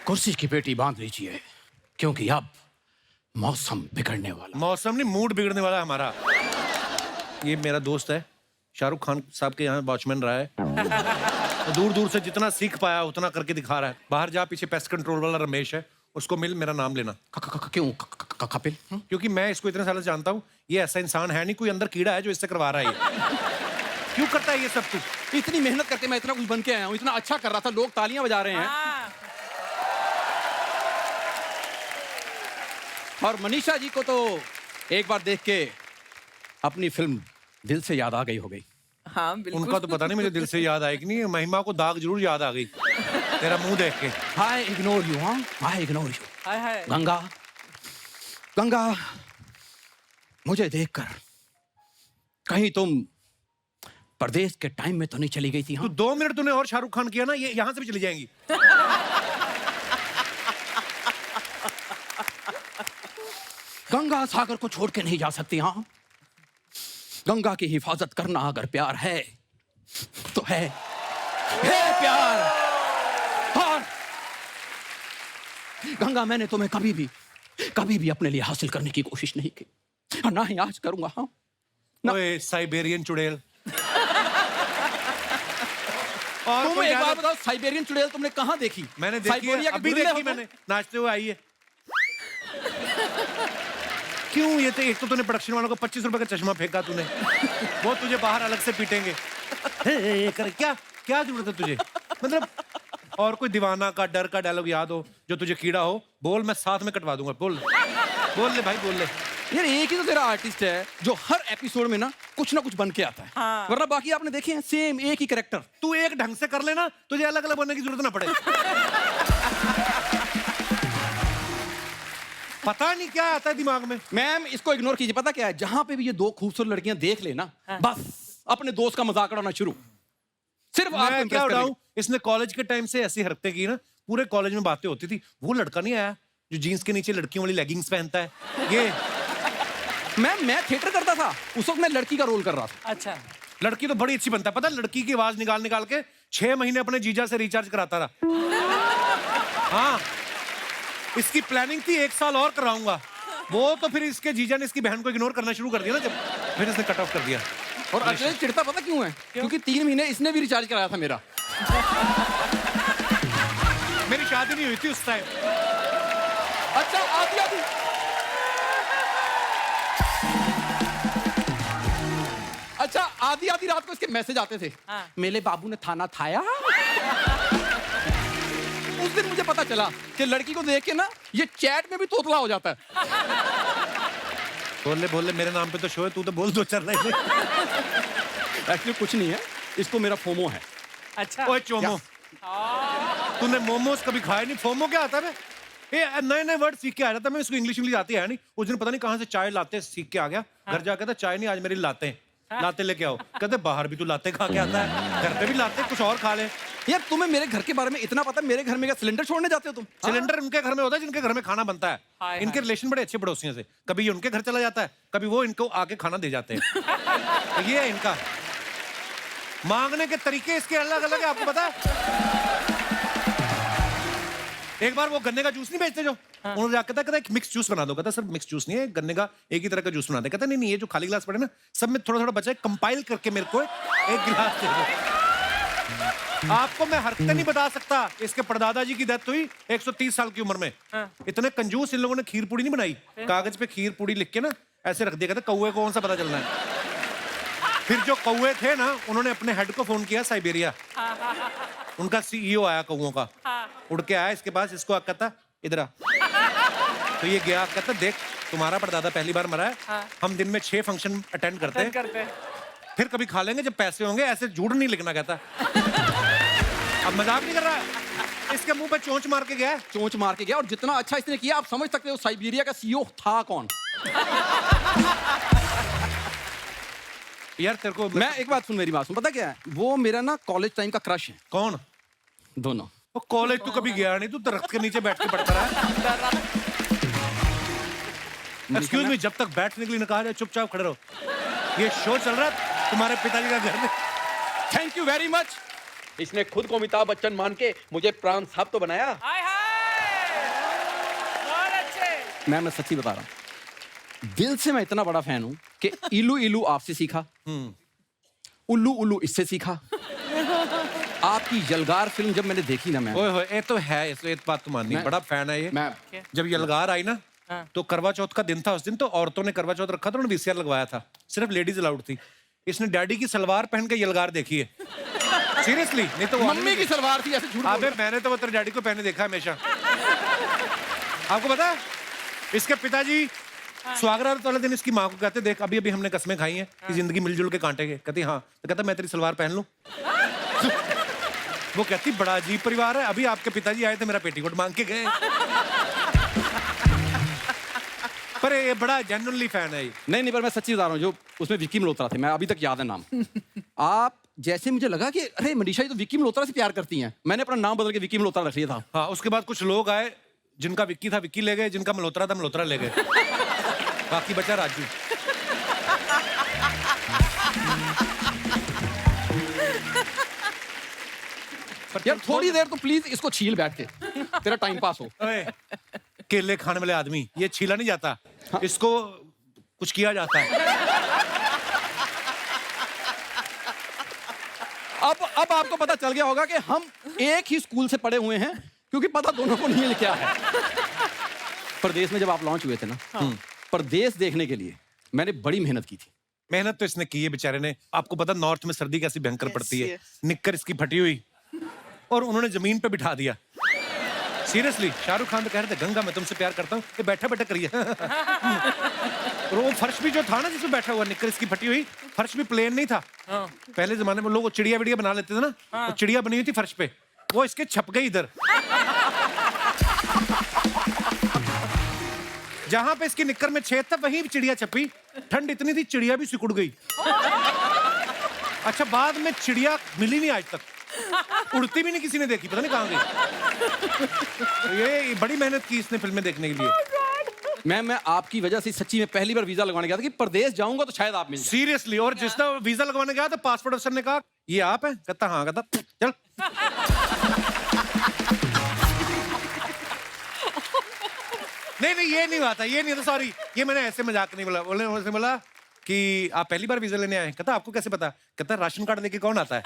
कुर्सी की पेटी बांध लीजिए, क्योंकि अब मौसम बिगड़ने वाला। मौसम नहीं, मूड बिगड़ने वाला है हमारा। ये मेरा दोस्त है, शाहरुख खान साहब के यहाँ वॉचमैन रहा है। तो दूर दूर से जितना सीख पाया उतना करके दिखा रहा है। बाहर जा, पीछे पेस्ट कंट्रोल वाला रमेश है, उसको मिल, मेरा नाम लेना। क्यों कपिल? क्योंकि मैं इसको इतने साल से जानता हूँ, ये ऐसा इंसान है नहीं, कोई अंदर कीड़ा है जो इससे करवा रहा है ये। क्यों करता है ये सब? तू इतनी मेहनत करके मैं इतना कुछ बन के आया हूँ, इतना अच्छा कर रहा था, लोग तालियां बजा रहे हैं। और मनीषा जी को तो एक बार देख के अपनी फिल्म दिल से याद आ गई हो गई। हाँ बिल्कुल। उनका तो पता नहीं मुझे दिल से याद आई कि नहीं, महिमा को दाग जरूर याद आ गई तेरा मुंह देख के। I ignore you, I ignore you. हाय हाय। गंगा, गंगा, मुझे देखकर कहीं तुम परदेश के टाइम में तो नहीं चली गई थी? तू 2 मिनट तूने और शाहरुख खान किया ना, ये यहाँ से भी चली जाएंगी। गंगा सागर को छोड़ के नहीं जा सकती। हाँ, गंगा की हिफाजत करना अगर प्यार है तो है प्यार। और गंगा, मैंने तुम्हें कभी भी अपने लिए हासिल करने की कोशिश नहीं की, और ना ही आज करूंगा। हाँ, ओए साइबेरियन चुड़ैल। और तुम कोई एक ज्यादा- बात बताओ, साइबेरियन चुड़ैल तुमने कहाँ देखी? मैंने देखी है, साइबेरिया के अभी गुर्रे देखी होते हैं। मैंने, नाचते हुए आई है। क्यों? ये तो एक तो तूने प्रोडक्शन वालों को 25 रुपए का चश्मा फेंका तूने, वो तुझे बाहर अलग से पीटेंगे। क्या क्या जरूरत है तुझे? मतलब और कोई दीवाना का डर का डायलॉग याद हो जो तुझे कीड़ा हो, बोल, मैं साथ में कटवा दूंगा। बोल ले भाई, बोल ले। यार एक ही तो तेरा आर्टिस्ट है जो हर एपिसोड में ना कुछ बन के आता है। हाँ। वरना बाकी आपने देखे हैं सेम एक ही कैरेक्टर। तू एक ढंग से कर लेना, तुझे अलग अलग बनने की जरूरत ना पड़े। पता नहीं क्या आता है दिमाग में। मैम, इसको इग्नोर कीजिए। पता क्या है, जहां पे भी ये 2 खूबसूरत लड़कियां देख लेना, बस अपने दोस्त का मजाक उड़ाना शुरू। सिर्फ आपको मैं impress क्या करने उड़ाऊं? इसने कॉलेज के टाइम से ऐसी हरकतें की ना, पूरे कॉलेज में बातें होती थी। वो लड़का नहीं आया जो जीन्स के नीचे लड़कियों वाली लेगिंग्स पहनता है, ये। मैम, मैं थिएटर करता था, उस वक्त मैं लड़की का रोल कर रहा था। अच्छा। लड़की तो बड़ी अच्छी बनता है, पता है? लड़की की आवाज निकाल निकाल के 6 महीने अपने जीजा से रिचार्ज कराता था। हाँ, इसकी प्लानिंग थी 1 साल और कराऊंगा। वो तो फिर इसके जीजा ने इसकी बहन को इग्नोर करना शुरू कर दिया ना, जब फिर इसने कट ऑफ कर दिया। और अजय चिढ़ता पता क्यों है? क्योंकि 3 महीने इसने भी रिचार्ज कराया था मेरा। मेरी शादी नहीं हुई थी उस टाइम। अच्छा, आधी अच्छा आधी रात को इसके मैसेज आते थे। हाँ। मेरे बाबू ने खाना खाया। उस दिन मुझे पता चला कि लड़की को देख के ना ये चैट में भी तोतला हो जाता है। बोल ले, मेरे नाम पे तो शो है, तू तो बोल दो, चल रहा है। एक्चुअली कुछ नहीं है, इसको मेरा फोमो है। अच्छा। ओए चोमो, तूने मोमोज कभी खाए नहीं? फोमो क्या आता है? ये नए वर्ड सीख के आ रहा था मैं, इसको इंग्लिश आती है नहीं। उस दिन पता नहीं कहां से चाय लाते सीख के आ गया। घर जाकर था, चाय नहीं आज मेरी लाते हैं। लाते लेके आओ। कहते बाहर भी तू लाते खा के आता है, घर पे भी लाते, कुछ और खा ले। यार तुम्हें मेरे घर के बारे में इतना पता है? मेरे घर में क्या सिलेंडर छोड़ने जाते हो तुम? सिलेंडर उनके घर में होता है जिनके घर में खाना बनता है। इनके रिलेशन बड़े अच्छे पड़ोसियों से, कभी ये उनके घर चला जाता है, कभी वो इनको आके खाना दे जाते हैं। तो ये है इनका मांगने के तरीके, इसके अलग अलग है, आपको पता है? एक बार वो गन्ने का जूस नहीं बेचते जो, उन्होंने जाकर कहता एक मिक्स जूस बना दो। कहता सर मिक्स जूस नहीं है, गन्ने का एक ही तरह का जूस बना दे। कहता नहीं ये जो खाली गिलास पड़े ना, सब में थोड़ा थोड़ा बचा है, कंपाइल करके मेरे को एक गिलास दे दो। आपको मैं हरकत नहीं बता सकता। इसके परदादा जी की डेथ हुई 130 साल की उम्र में। इतने कंजूस इन लोगों ने खीर पूड़ी नहीं बनाई, कागज पे खीर पूड़ी लिख के ना ऐसे रख दिया। कहता कौवे को कौन सा पता चलना है? फिर जो कौवे थे ना, उन्होंने अपने हेड को फोन किया साइबेरिया। उनका सीईओ आया कौवों का, उड़ के आया इसके पास, इसको कहता इधर आ। तो ये गया, कहता देख तुम्हारा परदादा पहली बार मरा है, हम दिन में 6 फंक्शन अटेंड करते हैं, फिर कभी खा लेंगे जब पैसे होंगे, ऐसे झूठ नहीं लिखना। कहता अब मजाक नहीं कर रहा है, इसके मुंह पे चोंच मार के गया। चोंच मार के गया, और जितना अच्छा इसने किया आप समझ सकते हो साइबेरिया का सीईओ था कौन। यार तेरे को मैं एक बात सुन, मेरी बात सुन, पता क्या है, वो मेरा ना कॉलेज टाइम का क्रश है। कौन? दोनों। वो कॉलेज तू कभी गया नहीं, तू दरख्त के नीचे बैठ के पढ़ता रहा। एक्सक्यूज मी, जब तक बैठने के लिए न कहा जाए चुपचाप खड़े रहो। ये शो चल रहा है तुम्हारे पिताजी का घर में। Thank you very much. इसने खुद को अमिताभ बच्चन मान के मुझे प्राण साहब तो बनाया। हाय हाय। मैं सच्ची बता रहा हूँ, दिल से मैं इतना बड़ा फैन हूँ कि इलू इलू आपसे सीखा, उल्लू उल्लू इससे सीखा। आपकी यलगार फिल्म जब मैंने देखी ना, मैं ओए होए, ये तो है, ये बात तो माननी, मैं- बड़ा फैन है ये। मैं जब यलगार आई ना, तो करवा चौथ का दिन था उस दिन, तो औरतों ने करवा चौथ रखा था, उन्होंने वीसीआर लगवाया था, सिर्फ लेडीज अलाउड थी। इसने डैडी की सलवार पहन के यलगार देखी है, सीरियसली। नहीं तो वो मम्मी की सलवार थी, ऐसे झूठ बोल अबे मैंने तो वो तेरे डैडी को पहने देखा हमेशा। आपको पता है इसके पिताजी स्वागरात वाले दिन इसकी माँ को कहते, देख अभी अभी हमने कसमें खाई हैं कि जिंदगी मिलजुल के काटेंगे। कहती हाँ, तो कहता मैं तेरी सलवार पहन लूं। वो कहती बड़ा अजीब परिवार है, अभी आपके पिताजी आए थे मेरा पेटीकोट मांग के गए। पर ये बड़ा जेन्युइनली फैन है ये। नहीं, पर मैं सच्ची बता रहा हूँ, जो उसमें विक्की मल्होत्रा थे, मैं अभी तक याद है नाम। आप जैसे मुझे लगा कि अरे मनीषा ये तो विक्की मल्होत्रा से प्यार करती हैं, मैंने अपना नाम बदल के विक्की मल्होत्रा रख लिया था। हाँ, उसके बाद कुछ लोग आए, जिनका विक्की था विक्की ले गए, जिनका मल्होत्रा था मल्होत्रा ले गए, बाकी बचा राजू। यार थोड़ी देर तो प्लीज इसको छील बैठ के, तेरा टाइम पास हो। ओए, केले खाने वाले आदमी, ये छीला नहीं जाता, इसको कुछ किया जाता है। अब आपको पता चल गया होगा कि हम एक ही स्कूल से पढ़े हुए हैं, क्योंकि पता दोनों को नहीं है क्या है। परदेश में जब आप लॉन्च हुए थे ना, परदेश देखने के लिए मैंने बड़ी मेहनत की थी। मेहनत तो इसने की है बेचारे ने। आपको पता नॉर्थ में सर्दी कैसी भयंकर पड़ती है, निक्कर इसकी फटी हुई, और उन्होंने जमीन पे बिठा दिया। सीरियसली, शाहरुख खान तो कह रहे थे गंगा मैं तुमसे प्यार करता हूँ, ये बैठा बैठा करिए। और वो फर्श भी जो था ना जिसमें बैठा हुआ, निक्कर इसकी फटी हुई, फर्श भी प्लेन नहीं था। पहले जमाने में लोग चिड़िया विड़िया बना लेते थे ना, वो चिड़िया बनी हुई थी फर्श पे, वो इसके छप गई इधर। जहां पे इसकी निक्कर में छेद था वहीं चिड़िया छपी। ठंड इतनी थी चिड़िया भी सिकुड़ गई। अच्छा, बाद में चिड़िया मिली नहीं आज तक, उड़ती भी नहीं किसी ने देखी, पता नहीं कहां गई। तो ये बड़ी मेहनत की इसने फिल्में देखने के लिए। मैं आपकी वजह से सच्ची में पहली बार वीजा लगवाने गया था कि परदेश जाऊंगा तो शायद आप मिल जाए। सीरियसली, और जिसने वीजा लगवाने गया तो पासपोर्ट अफसर ने कहा ये आप हैं? कहता हाँ। कहता चल। नहीं ये नहीं हुआ था, ये नहीं था, सॉरी, ये मैंने ऐसे मजाक नहीं बोला। बोला कि आप पहली बार वीजा लेने आए? कहता आपको कैसे पता? कहता राशन कार्ड लेके कौन आता है?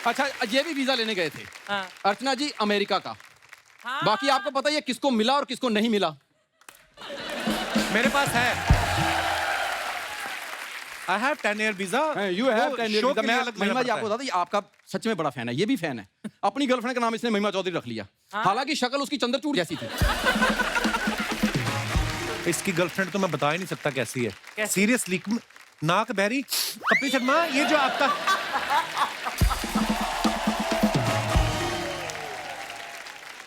अच्छा, ये भी वीजा लेने गए थे अर्चना जी, अमेरिका का। बाकी आपको पता है किसको मिला और किसको नहीं मिला? मेरे पास है, I have 10-year visa. You have 10-year show visa। के लिए मैं अलग महिमा लेना जी आपको पड़ता बता दें, आपका सच में बड़ा फैन है, ये भी फैन है। अपनी गर्लफ्रेंड का नाम इसने महिमा चौधरी रख लिया, हालांकि शक्ल उसकी चंद्रचूड़ जैसी थी। है। इसकी गर्लफ्रेंड तो मैं बता ही नहीं सकता कैसी है। सीरियसली, नाक बहरी। कपिल शर्मा, ये जो आपका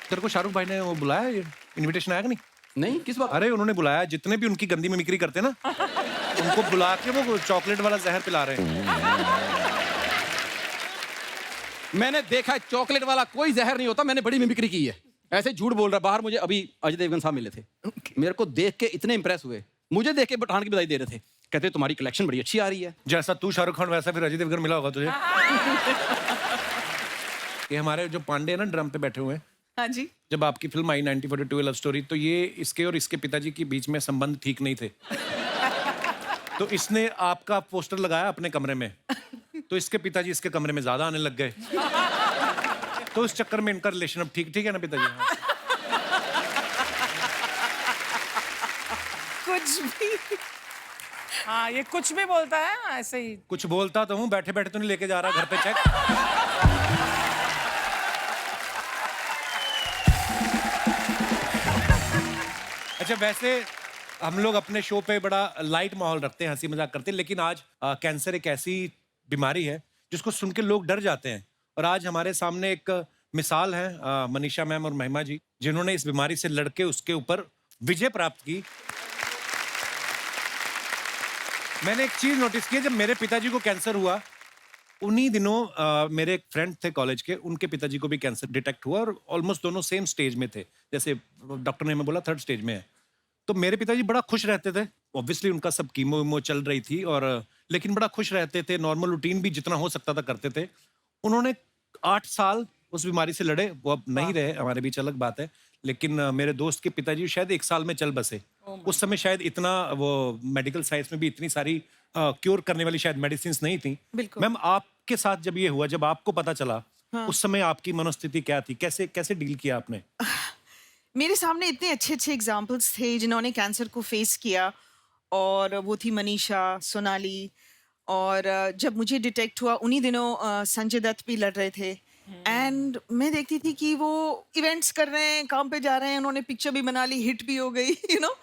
तेरे को शाहरुख भाई ने वो बुलाया, इनविटेशन आया कि नहीं? नहीं, किस बात? अरे उन्होंने बुलाया, जितने भी उनकी गंदी मिमिक्री करते हैं ना, उनको बुला के वो चॉकलेट वाला जहर पिला रहे हैं। मैंने देखा है, चॉकलेट वाला कोई जहर नहीं होता, मैंने बड़ी मिमिक्री की है। ऐसे झूठ बोल रहा। बाहर मुझे अभी अजय देवगन साहब मिले थे, मेरे को देख के इतने इंप्रेस हुए, मुझे देख के पठान की बधाई दे रहे थे। कहते तुम्हारी कलेक्शन बड़ी अच्छी आ रही है। जैसा तू शाहरुख खान वैसा फिर अजय देवगन मिला होगा तुझे। ये हमारे जो पांडे ना ड्रम पे बैठे हुए हैं, हाँ जी, जब आपकी फिल्म आई 1942 लव स्टोरी, तो ये इसके और इसके पिताजी के बीच में संबंध ठीक नहीं थे। तो इसने आपका पोस्टर लगाया अपने कमरे में, तो इसके पिताजी इसके कमरे में ज्यादा आने लग गए। तो इस चक्कर में इनका रिलेशन अब ठीक है ना पिताजी? हाँ। कुछ भी। हाँ, ये कुछ भी बोलता है ऐसे ही। कुछ बोलता तो हूँ, बैठे बैठे तो नहीं लेके जा रहा घर पे चेक। अच्छा, वैसे हम लोग अपने शो पे बड़ा लाइट माहौल रखते हैं, हंसी मजाक करते हैं, लेकिन आज कैंसर एक ऐसी बीमारी है जिसको सुन के लोग डर जाते हैं। और आज हमारे सामने एक मिसाल है मनीषा मैम और महिमा जी, जिन्होंने इस बीमारी से लड़के उसके ऊपर विजय प्राप्त की। मैंने एक चीज नोटिस की, जब मेरे पिताजी को कैंसर हुआ, उन्हीं दिनों मेरे एक फ्रेंड थे कॉलेज के, उनके पिताजी को भी कैंसर डिटेक्ट हुआ, और ऑलमोस्ट दोनों सेम स्टेज में थे। जैसे डॉक्टर ने हमें बोला 3rd स्टेज में है। तो मेरे पिताजी बड़ा खुश रहते थे, ऑब्वियसली उनका सब कीमो वीमो चल रही थी, और लेकिन बड़ा खुश रहते थे, नॉर्मल रूटीन भी जितना हो सकता था करते थे। उन्होंने 8 साल उस बीमारी से लड़े, वो अब नहीं रहे हमारे बीच, अलग बात है, लेकिन मेरे दोस्त के पिताजी शायद 1 साल में चल बसे। उस समय शायद इतना वो मेडिकल साइंस में भी इतनी सारी क्योर करने वाली शायद मेडिसिन नहीं थी। बिल्कुल। मैम, आपके साथ जब ये हुआ, जब आपको पता चला, उस समय आपकी मनोस्थिति क्या थी? कैसे कैसे डील किया आपने? मेरे सामने इतने अच्छे अच्छे एग्जाम्पल्स थे जिन्होंने कैंसर को फेस किया, और वो थी मनीषा, सोनाली, और जब मुझे डिटेक्ट हुआ उन्हीं दिनों संजय दत्त भी लड़ रहे थे। एंड मैं देखती थी कि वो इवेंट्स कर रहे हैं, काम पे जा रहे हैं, उन्होंने पिक्चर भी बना ली, हिट भी हो गई, यू नो।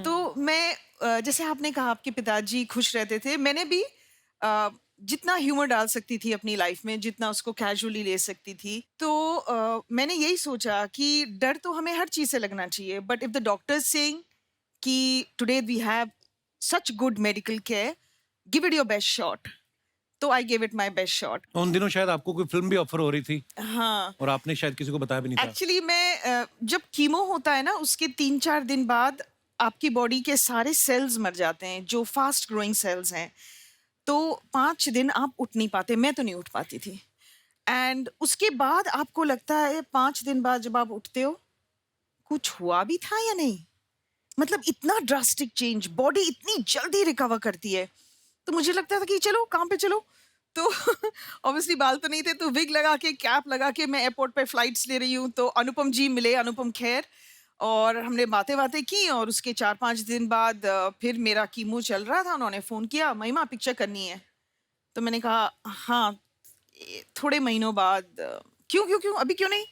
तो मैं जैसे आपने कहा आपके पिताजी खुश रहते थे, मैंने भी जितना ह्यूमर डाल सकती थी अपनी लाइफ में, जितना उसको कैजुअली ले सकती थी, तो मैंने यही सोचा कि डर तो हमें हर चीज़ से लगना चाहिए, but if the doctors saying कि today we have such good medical care, give it your best shot, तो I give it my best shot. उन दिनों शायद आपको कोई फिल्म भी ऑफर हो रही थी हाँ, और आपने शायद किसी को बताया भी नहीं था। एक्चुअली मैं जब कीमो होता है ना, उसके 3-4 दिन बाद आपकी बॉडी के सारे सेल्स मर जाते हैं, जो फास्ट ग्रोइंग सेल्स हैं। तो 5 दिन आप उठ नहीं पाते, मैं तो नहीं उठ पाती थी। एंड उसके बाद आपको लगता है 5 दिन बाद जब आप उठते हो, कुछ हुआ भी था या नहीं। मतलब इतना ड्रास्टिक चेंज, बॉडी इतनी जल्दी रिकवर करती है। तो मुझे लगता था कि चलो काम पे चलो। तो ऑब्वियसली बाल तो नहीं थे, तो विग लगा के, कैप लगा के मैं एयरपोर्ट पे फ्लाइट्स ले रही हूँ। तो अनुपम जी मिले, अनुपम खेर, और हमने बातें की, और उसके 4-5 दिन बाद फिर मेरा कीमो चल रहा था। उन्होंने फ़ोन किया, महिमा पिक्चर करनी है। तो मैंने कहा हाँ, थोड़े महीनों बाद। क्यों अभी क्यों नहीं?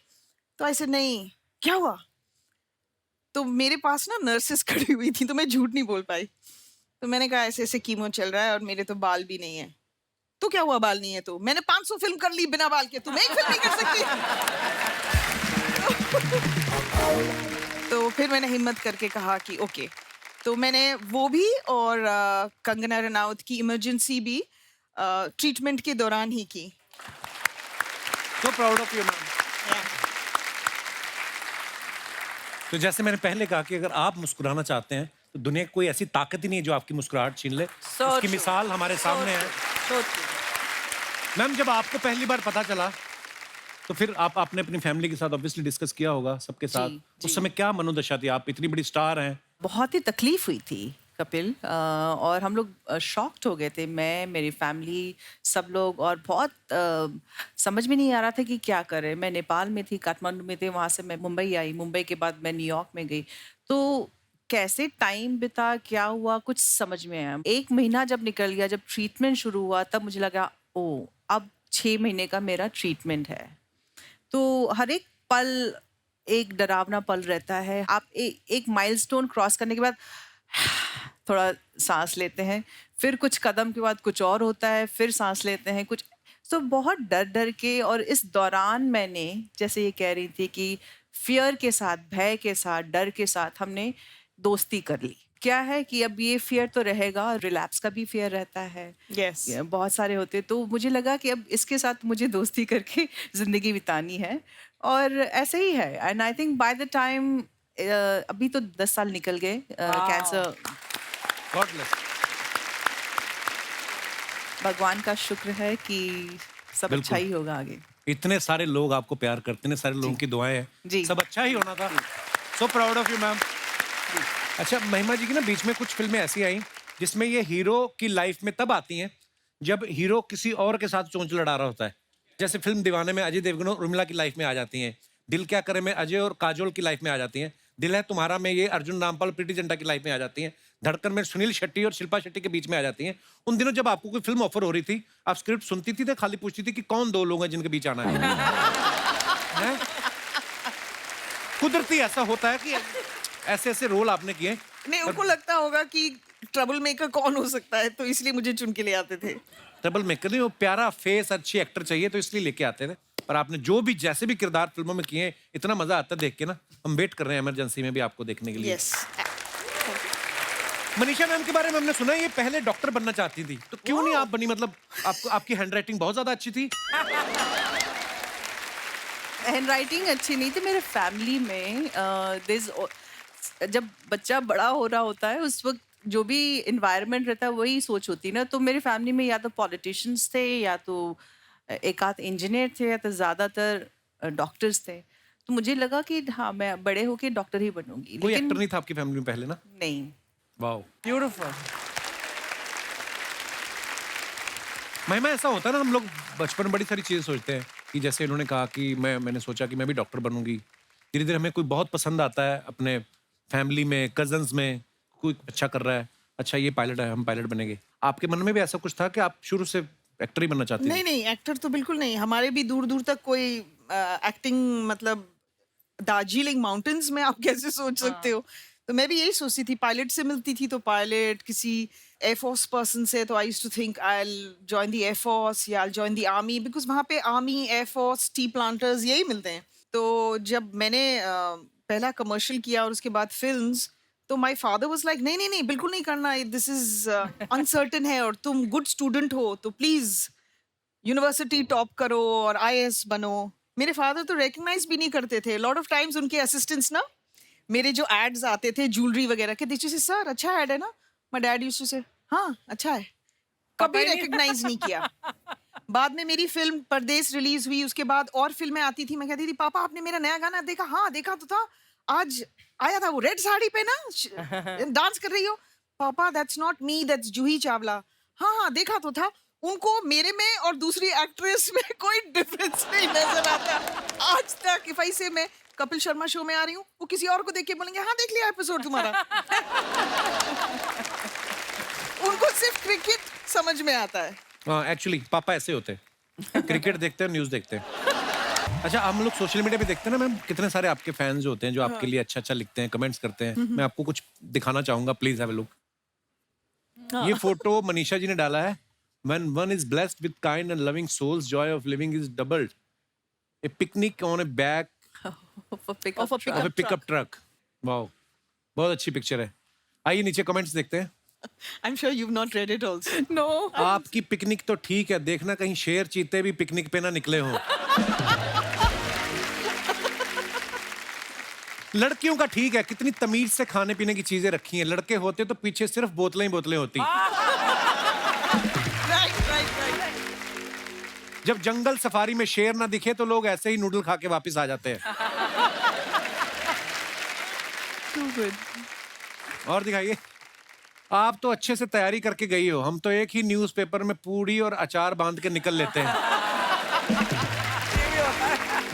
तो ऐसे नहीं, क्या हुआ? तो मेरे पास ना नर्सेस खड़ी हुई थी, तो मैं झूठ नहीं बोल पाई। तो मैंने कहा ऐसे ऐसे कीमो चल रहा है और मेरे तो बाल भी नहीं है। तो क्या हुआ बाल नहीं है? तो मैंने 500 फिल्म कर ली बिना बाल के, तुम एक फिल्म नहीं कर सकती। तो फिर मैंने हिम्मत करके कहा कि ओके। तो मैंने वो भी, और कंगना रनावत की इमरजेंसी भी ट्रीटमेंट के दौरान ही की। So proud of you, ma'am. तो जैसे मैंने पहले कहा कि अगर आप मुस्कुराना चाहते हैं तो दुनिया की कोई ऐसी ताकत ही नहीं है जो आपकी मुस्कुराहट छीन ले। उसकी true. मिसाल हमारे सामने है। मैम, जब आपको पहली बार पता चला तो फिर आपने अपनी फैमिली के साथ ऑब्वियसली डिस्कस किया होगा सबके साथ। उस समय क्या मनोदशा थी? आप इतनी बड़ी स्टार हैं। बहुत ही तकलीफ हुई थी कपिल, और हम लोग शॉक्ड हो गए थे, मैं, मेरी फैमिली, सब लोग, और बहुत समझ में नहीं आ रहा था कि क्या करें। मैं नेपाल में थी, काठमांडू में थे, वहाँ से मैं मुंबई आई, मुंबई के बाद मैं न्यूयॉर्क में गई। तो कैसे टाइम बिता, क्या हुआ, कुछ समझ में आया। 1 महीना जब निकल गया, जब ट्रीटमेंट शुरू हुआ, तब मुझे लगा ओ अब 6 महीने का मेरा ट्रीटमेंट है। तो हर एक पल एक डरावना पल रहता है। आप एक माइलस्टोन क्रॉस करने के बाद थोड़ा सांस लेते हैं, फिर कुछ कदम के बाद कुछ और होता है, फिर सांस लेते हैं कुछ। तो बहुत डर डर के, और इस दौरान मैंने, जैसे ये कह रही थी कि फियर के साथ, भय के साथ, डर के साथ हमने दोस्ती कर ली। क्या है कि अब ये फियर तो रहेगा, रिलैप्स का भी फियर रहता है, यस। बहुत सारे होते। तो मुझे लगा कि अब इसके साथ मुझे दोस्ती करके ज़िंदगी बितानी है, और ऐसे ही है। And I think by the time, अभी तो 10 साल निकल गए कैंसर। God bless. भगवान का शुक्र है कि सब अच्छा ही होगा आगे। इतने सारे लोग आपको प्यार करते हैं, सारे लोगों की दुआएं हैं, जी। सब अच्छा ही होना था। So proud of you ma'am. अच्छा, महिमा जी की ना बीच में कुछ फिल्में ऐसी आई जिसमें ये हीरो की लाइफ में तब आती हैं जब हीरो किसी और के साथ चोंच लड़ा रहा होता है। जैसे फिल्म दीवाने में अजय देवगन और उर्मिला की लाइफ में आ जाती हैं। दिल क्या करे में अजय और काजोल की लाइफ में आ जाती हैं। दिल है तुम्हारा में ये अर्जुन रामपाल प्रीति जिंटा की लाइफ में आ जाती हैं। धड़कन में सुनील शेट्टी और शिल्पा शेट्टी के बीच में आ जाती हैं। उन दिनों जब आपको कोई फिल्म ऑफर हो रही थी, आप स्क्रिप्ट सुनती थी तो खाली पूछती थी कि कौन 2 लोग हैं जिनके बीच आना है? हैं? कुदरती ऐसा होता है कि ऐसे ऐसे रोल आपने किए। नहीं, उनको लगता होगा कि ट्रबल मेकर कौन हो सकता है, तो इसलिए मुझे चुन के ले आते थे। ट्रबल मेकर नहीं, वो प्यारा फेस, अच्छी एक्टर चाहिए तो इसलिए लेके आते थे। पर आपने जो भी जैसे भी किरदार फिल्मों में किए, इतना मजा आता है देख के ना। हम वेट कर रहे हैं इमरजेंसी में भी आपको देखने के लिए। यस। मनीषा मैम के बारे में हमने सुना है ये पहले डॉक्टर बनना चाहती थी, तो क्यों नहीं आप बनी? मतलब आपको, आपकी हैंडराइटिंग बहुत ज्यादा अच्छी थी। हैंडराइटिंग अच्छी नहीं थी मेरे फैमिली में। जब बच्चा बड़ा हो रहा होता है, उस वक्त जो भी इन्वायरमेंट रहता है वही सोच होती है ना। तो मेरी फैमिली में या तो पॉलिटिशियंस थे, या तो एक आध इंजीनियर थे, या तो ज़्यादातर डॉक्टर्स थे। तो मुझे लगा कि हाँ मैं बड़े होके डॉक्टर ही बनूंगी, कोई लेकिन एक्टर नहीं था आपकी फैमिली में पहले ना? नहीं। वाह। ब्यूटीफुल। महिमा, ऐसा होता है ना, हम लोग बचपन में बड़ी सारी चीजें सोचते हैं कि जैसे इन्होंने कहा कि मैंने सोचा कि मैं भी डॉक्टर बनूंगी। धीरे धीरे हमें कोई बहुत पसंद आता है अपने फैमिली में, कजन्स में, कोई अच्छा कर रहा है, अच्छा ये पायलट है, हम पायलट बनेंगे। आपके मन में भी ऐसा कुछ था कि आप शुरू से एक्टर ही बनना चाहती नहीं थी? नहीं, एक्टर तो बिल्कुल नहीं। हमारे भी दूर दूर तक कोई एक्टिंग, मतलब दार्जिलिंग माउंटेन्स में आप कैसे सोच सकते हो। तो मैं भी यही सोचती थी, पायलट से मिलती थी तो पायलट, किसी एयरफोर्स पर्सन से तो I used to think I will join the air force या I join the army, because वहाँ पे आर्मी, एयरफोर्स, टी प्लांटर्स यही मिलते हैं। तो जब मैंने पहला कमर्शियल किया और उसके बाद फिल्म्स, तो माय फादर वाज लाइक नहीं नहीं नहीं, बिल्कुल नहीं करना, दिस इज अनसर्टेन है और तुम गुड स्टूडेंट हो तो प्लीज यूनिवर्सिटी टॉप करो और आईएएस बनो। मेरे फादर तो रिकग्नाइज भी नहीं करते थे। लॉट ऑफ टाइम्स उनके असिस्टेंट्स ना, मेरे जो एड्स आते थे ज्वेलरी वगैरह के, दीजिए सर अच्छा एड है ना, माय डैड यूज्ड टू से हाँ अच्छा है, कभी रिकग्नाइज नहीं किया। बाद में मेरी फिल्म परदेस रिलीज हुई, उसके बाद और फिल्में आती थी, मैं कहती थी पापा आपने मेरा नया गाना देखा? हाँ देखा तो था, आज आया था वो रेड साड़ी पे ना, डांस कर रही हो। पापा that's not me, that's Juhi Chawla. हाँ हाँ देखा तो था। उनको मेरे में और दूसरी एक्ट्रेस में कोई डिफरेंस नहीं नजर आता आज तक। इफ आई से मैं कपिल शर्मा शो में आ रही हूँ, वो किसी और को देख के बोलेंगे हाँ देख लिया एपिसोड तुम्हारा। उनको सिर्फ क्रिकेट समझ में आता है। हाँ, एक्चुअली पापा ऐसे होते हैं, क्रिकेट देखते हैं, न्यूज देखते हैं। अच्छा, हम लोग सोशल मीडिया पे देखते हैं ना मैम, कितने सारे आपके फैंस होते हैं जो आपके लिए अच्छा अच्छा लिखते हैं, कमेंट्स करते हैं। मैं आपको कुछ दिखाना चाहूंगा, प्लीज हैव अ लुक। ये फोटो मनीषा जी ने डाला है। When one is blessed with kind and loving souls, joy of living is doubled. A picnic on a back of a pickup truck. of a pickup truck. Wow, बहुत अच्छी picture है। आइए नीचे comments देखते हैं। I'm sure you've not read it also. No. आपकी picnic तो ठीक है, देखना कहीं शेर चीते भी पिकनिक पे ना निकले हों। लड़कियों का ठीक है, कितनी तमीज से खाने पीने की चीजें रखी हैं। लड़के होते तो पीछे सिर्फ बोतलें ही बोतलें होती। जब जंगल सफारी में शेर ना दिखे तो लोग ऐसे ही नूडल खा के वापस आ जाते हैं। Too good. और दिखाइए। आप तो अच्छे से तैयारी करके गई हो, हम तो एक ही न्यूज़पेपर में पूड़ी और अचार बांध के निकल लेते हैं।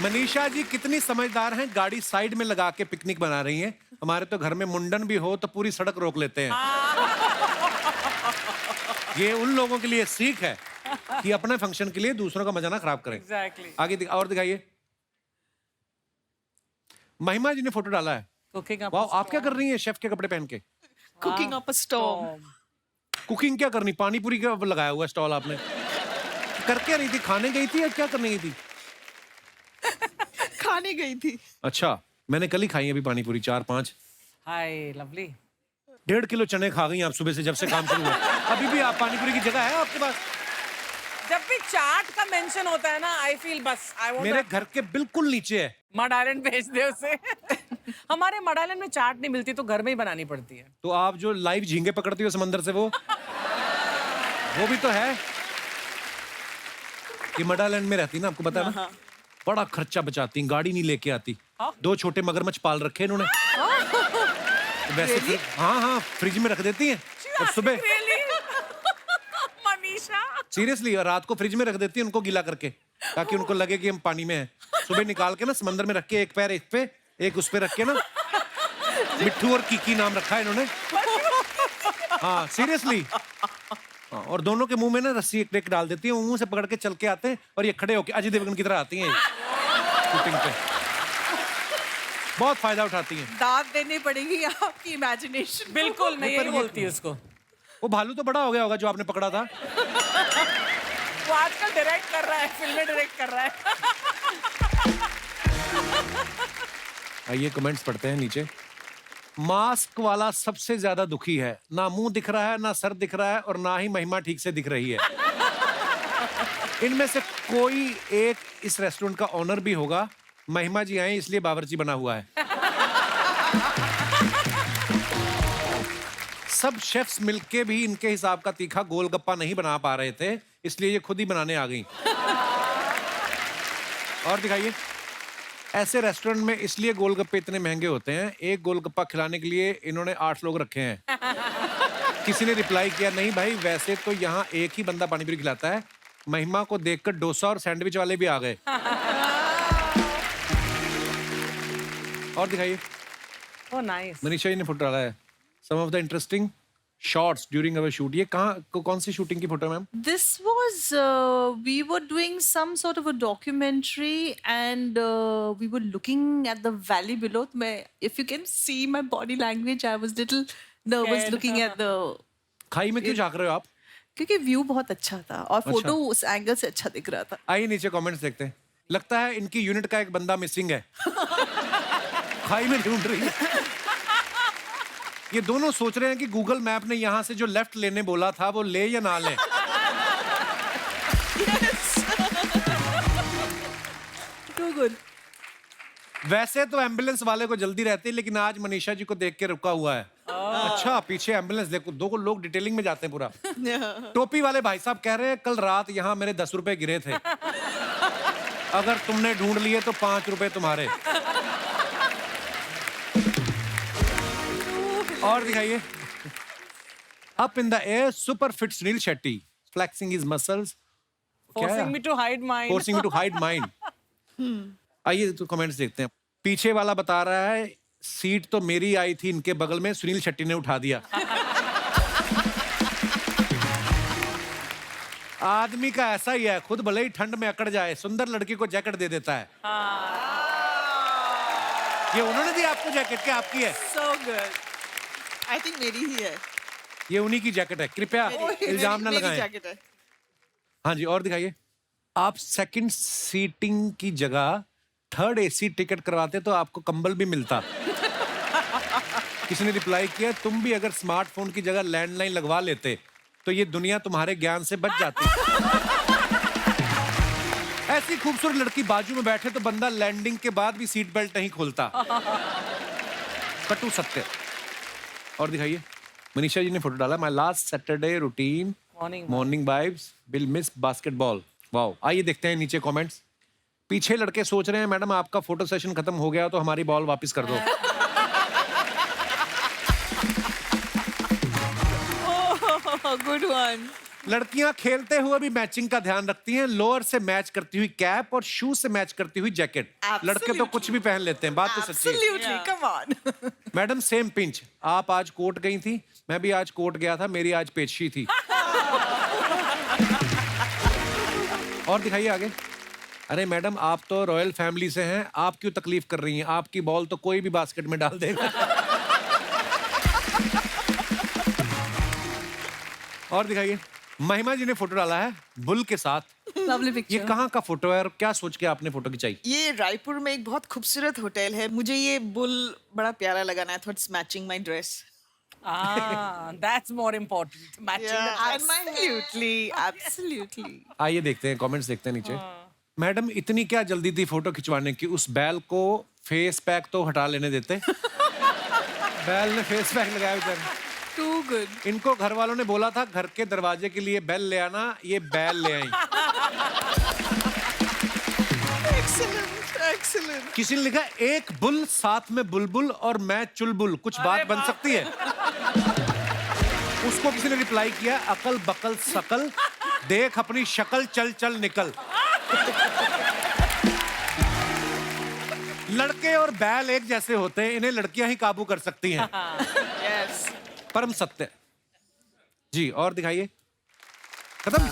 मनीषा जी कितनी समझदार हैं, गाड़ी साइड में लगा के पिकनिक बना रही हैं। हमारे तो घर में मुंडन भी हो तो पूरी सड़क रोक लेते हैं। ये उन लोगों के लिए सीख है कि अपने फंक्शन के लिए दूसरों का मजा ना खराब करें। Exactly. आगे और दिखाइए। महिमा जी ने फोटो डाला है। Cooking up. वाह, आप क्या कर रही हैं शेफ के कपड़े पहन के? Cooking up a storm. Cooking क्या करनी, पानी पूरी का लगाया हुआ स्टॉल आपने? करके रही थी, खाने गई थी या क्या करने गई थी? खाने गई थी। अच्छा, मैंने कल ही खाई अभी पानी पूरी 4-5। Hi, lovely. 1.5 किलो चने खा गई आप सुबह से, जब से काम शुरू हुआ। अभी भी आप पानी पूरी की जगह है आपके पास? जब भी चाट का मेंशन होता है ना, आई फील बस आई वांट मेरे घर के बिल्कुल नीचे है। मड आइलैंड भेज दे उसे। हमारे मड आइलैंड में चाट नहीं मिलती तो घर में ही बनानी पड़ती है। तो आप जो लाइव झींगे पकड़ती हो समंदर से, वो भी तो है। ये मडालैंड में रहती ना, आपको पता है ना? बड़ा खर्चा बचाती, गाड़ी नहीं लेके आती। 2 छोटे मगरमच्छ पाल रखे इन्होंने। वैसे हाँ, फ्रिज में रख देती हैं और सुबह मनीषा सीरियसली, और रात को फ्रिज में रख देती है उनको गीला करके, ताकि उनको लगे कि हम पानी में हैं। सुबह निकाल के ना समंदर में रख के, एक पैर एक पे, एक उस पे रख के ना, मिट्ठू और कीकी नाम रखा है इन्होंने। हाँ सीरियसली। हाँ, और दोनों के मुंह में ना रस्सी एक डाल देती है, मुंह से पकड़ के चल के आते हैं और ये खड़े होके अजय देवगन की तरह आती हैं शूटिंग पे। बहुत फायदा उठाती हैं। दाद देनी पड़ेगी आपकी इमेजिनेशन। बिल्कुल नहीं, यही बोलती है उसको। वो भालू तो बड़ा हो गया होगा जो आपने पकड़ा था। वो आजकल डायरेक्ट कर रहा है, फिल्में डायरेक्ट कर रहा है। आइए कमेंट्स पढ़ते हैं नीचे। मास्क वाला सबसे ज्यादा दुखी है, ना मुंह दिख रहा है, ना सर दिख रहा है, और ना ही महिमा ठीक से दिख रही है। इनमें से कोई एक इस रेस्टोरेंट का ऑनर भी होगा। महिमा जी आए इसलिए बावर्ची बना हुआ है। सब शेफ्स मिलके भी इनके हिसाब का तीखा गोलगप्पा नहीं बना पा रहे थे, इसलिए ये खुद ही बनाने आ गई। और दिखाइए। ऐसे रेस्टोरेंट में इसलिए गोलगप्पे इतने महंगे होते हैं, एक गोलगप्पा खिलाने के लिए इन्होंने 8 लोग रखे हैं। किसी ने रिप्लाई किया, नहीं भाई वैसे तो यहाँ एक ही बंदा पानी पूरी खिलाता है। महिमा को देखकर डोसा और सैंडविच वाले भी आ गए। और दिखाइए, Oh, nice. मनीषा जी ने फोटो डाला है। Some of the interesting shots during our shoot. ये कौन सी शूटिंग की photo ma'am? This was we were doing some sort of a documentary, and we were looking at the valley below. If you can see my body language, I was little nervous Scared. looking at the. खाई में क्यों झांक रहे हो आप? क्योंकि view बहुत अच्छा था और फोटो उस एंगल से अच्छा दिख रहा था। आइए नीचे कमेंट्स देखते हैं। लगता है इनकी यूनिट का एक बंदा मिसिंग है। खाई में ढूंढ रही है। ये दोनों सोच रहे हैं कि गूगल मैप ने यहाँ से जो लेफ्ट लेने बोला था वो ले या ना ले। Too good. वैसे तो एम्बुलेंस वाले को जल्दी रहती है, लेकिन आज मनीषा जी को देख के रुका हुआ है। अच्छा, पीछे एम्बुलेंस देखो, दो लोग डिटेलिंग में जाते हैं पूरा। टोपी वाले भाई साहब कह रहे हैं कल रात यहाँ मेरे 10 रुपए गिरे थे, अगर तुमने ढूंढ लिए तो 5 रुपए तुम्हारे। और दिखाइए, up in the air super fit Suniel Shetty flexing his muscles, Forcing me to hide mine. Forcing to hide mind. आइए तो कमेंट्स देखते हैं। पीछे वाला बता रहा है सीट तो मेरी आई थी इनके बगल में, सुनील शेट्टी ने उठा दिया। आदमी का ऐसा ही है, खुद भले ही ठंड में अकड़ जाए, सुंदर लड़की को जैकेट दे देता है। ये उन्होंने दी आपको जैकेट, क्या आपकी है? So good. आई थिंक मेरी ही है। ये उन्हीं की जैकेट है, कृपया इल्जाम न मेरी लगाएं। जैकेट है। हाँ जी, और दिखाइए। आप सेकंड सीटिंग की जगह थर्ड एसी टिकट करवाते तो आपको कंबल भी मिलता। किसी ने रिप्लाई किया, तुम भी अगर स्मार्टफोन की जगह लैंडलाइन लगवा लेते तो ये दुनिया तुम्हारे ज्ञान से बच जाती। ऐसी खूबसूरत लड़की बाजू में बैठे तो बंदा लैंडिंग के बाद भी सीट बेल्ट नहीं खोलता। कटु सत्य। और दिखाइए, मनीषा जी ने फोटो डाला, my last Saturday routine morning vibes will miss basketball. Wow. आइए देखते हैं नीचे कमेंट्स। पीछे लड़के सोच रहे हैं मैडम आपका फोटो सेशन खत्म हो गया तो हमारी बॉल वापस कर दो। Good one. लड़कियां खेलते हुए भी मैचिंग का ध्यान रखती हैं, लोअर से मैच करती हुई कैप और शूज से मैच करती हुई जैकेट। लड़के तो कुछ भी पहन लेते हैं, बात तो सच्ची है। Absolutely. Come on. Madam same pinch, आप आज कोर्ट गई थी, मैं भी आज कोर्ट गया था, मेरी आज पेशी थी। और दिखाइए आगे। अरे मैडम आप तो रॉयल फैमिली से हैं, आप क्यों तकलीफ कर रही हैं, आपकी बॉल तो कोई भी बास्केट में डाल देगा। और दिखाइए, महिमा जी ने फोटो डाला है बुल के साथ। Lovely ये picture. कहाँ का फोटो है और क्या सोच के आपने फोटो खिंचाई? ये रायपुर में एक बहुत खूबसूरत होटल है, मुझे ये बुल बड़ा प्यारा लगा ना, thought it's matching my dress. That's more important. Matching the dress. Absolutely. Absolutely. आइए देखते हैं कमेंट्स देखते हैं नीचे। मैडम इतनी क्या जल्दी थी फोटो खिंचवाने की, उस बैल को फेस पैक तो हटा लेने देते। बैल ने फेस पैक लगाया बेचारे। Too good. इनको घर वालों ने बोला था घर के दरवाजे के लिए बेल ले आना, ये बैल ले आई। एक्सीलेंट। किसी ने लिखा एक बुल साथ में बुलबुल और मैं चुलबुल, कुछ बात बन सकती है? उसको किसी ने रिप्लाई किया, अकल बकल सकल देख अपनी शक्ल चल चल निकल। लड़के और बैल एक जैसे होते हैं, इन्हें लड़कियां ही काबू कर सकती हैं। यस। परम सत्य। जी और दिखाइए। खत्म।